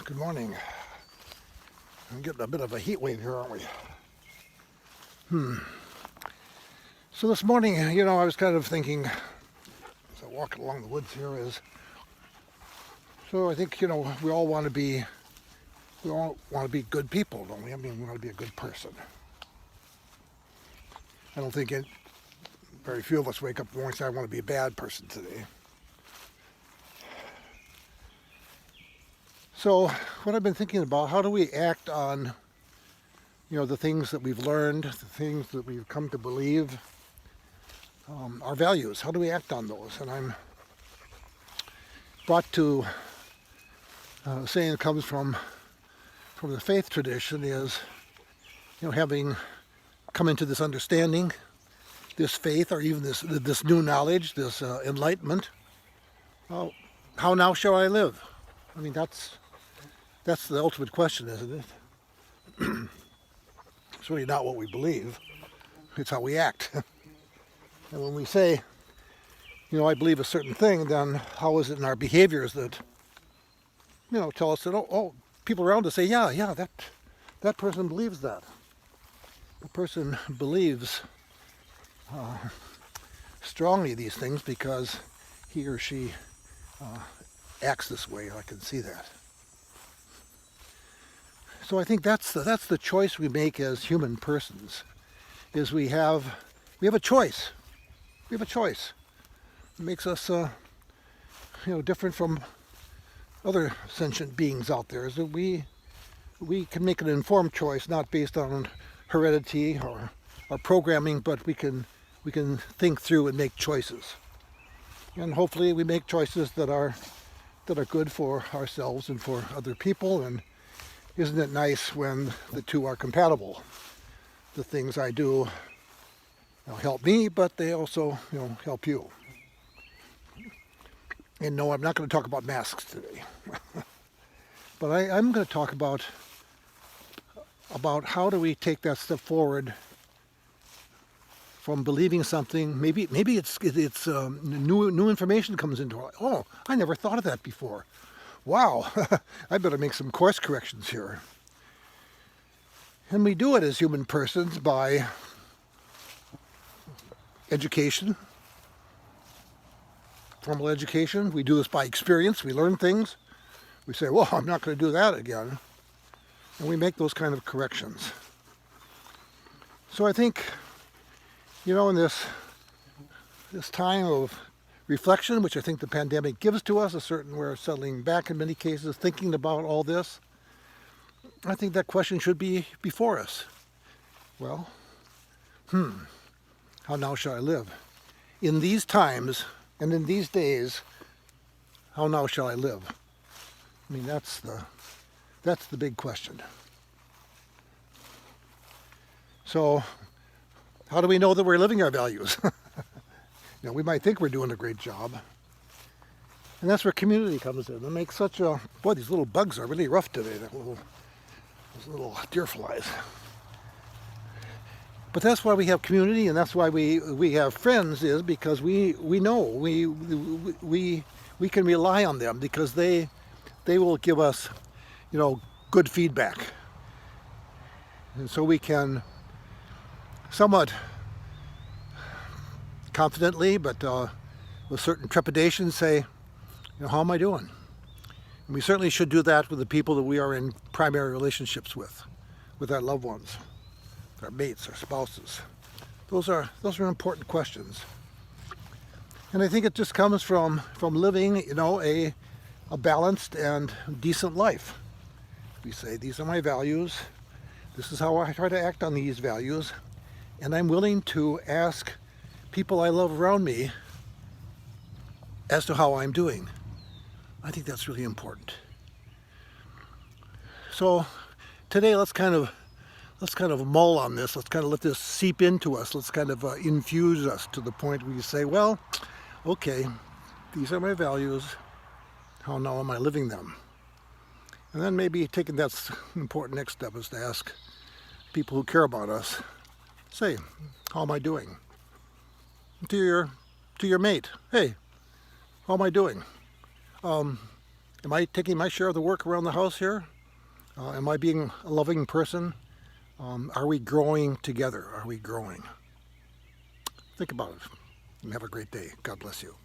Good morning. I'm getting a bit of a heat wave here, aren't we? So this morning, I was kind of thinking, as I walk along the woods here, so I think, we all want to be good people, don't we? I mean, we want to be a good person. I don't think very few of us wake up in the morning and say, I want to be a bad person today. So what I've been thinking about, how do we act on, the things that we've learned, the things that we've come to believe, our values, how do we act on those? And I'm brought to a saying that comes from the faith tradition is, having come into this understanding, this faith, or even this new knowledge, this enlightenment, how now shall I live? I mean, that's the ultimate question, isn't it? It's really not what we believe. It's how we act. And when we say, I believe a certain thing, then how is it in our behaviors that, tell us that, people around us say, yeah, that person believes that. The person believes strongly these things because he or she acts this way. I can see that. So I think that's the choice we make as human persons, is we have a choice. We have a choice. It makes us, different from other sentient beings out there, is that we can make an informed choice, not based on heredity or programming, but we can think through and make choices. And hopefully we make choices that are good for ourselves and for other people. And isn't it nice when the two are compatible? The things I do help me, but they also help you. And no, I'm not going to talk about masks today. But I'm going to talk about how do we take that step forward from believing something. Maybe it's new information comes into our life. Oh, I never thought of that before. Wow, I better make some course corrections here. And we do it as human persons by education, formal education. We do this by experience. We learn things. We say, well, I'm not going to do that again. And we make those kind of corrections. So I think, in this time of reflection, which I think the pandemic gives to us, we're settling back in many cases, thinking about all this, I think that question should be before us. Well, how now shall I live? In these times and in these days, how now shall I live? I mean, that's the big question. So, how do we know that we're living our values? We might think we're doing a great job. And that's where community comes in. It makes these little bugs are really rough today, those little deer flies. But that's why we have community, and that's why we have friends, is because we know, we can rely on them, because they will give us, good feedback. And so we can somewhat confidently, but with certain trepidation, say, how am I doing? And we certainly should do that with the people that we are in primary relationships with our loved ones, our mates, our spouses. Those are important questions. And I think it just comes from living, a balanced and decent life. We say, these are my values. This is how I try to act on these values. And I'm willing to ask people I love around me as to how I'm doing. I think that's really important. So today let's kind of mull on this. Let's kind of let this seep into us. Let's kind of infuse us to the point where you say, well, okay, these are my values. How now am I living them? And then maybe taking that important next step is to ask people who care about us, say, how am I doing? To your mate, hey, how am I doing? Am I taking my share of the work around the house here? Am I being a loving person? Are we growing together? Are we growing? Think about it and have a great day. God bless you.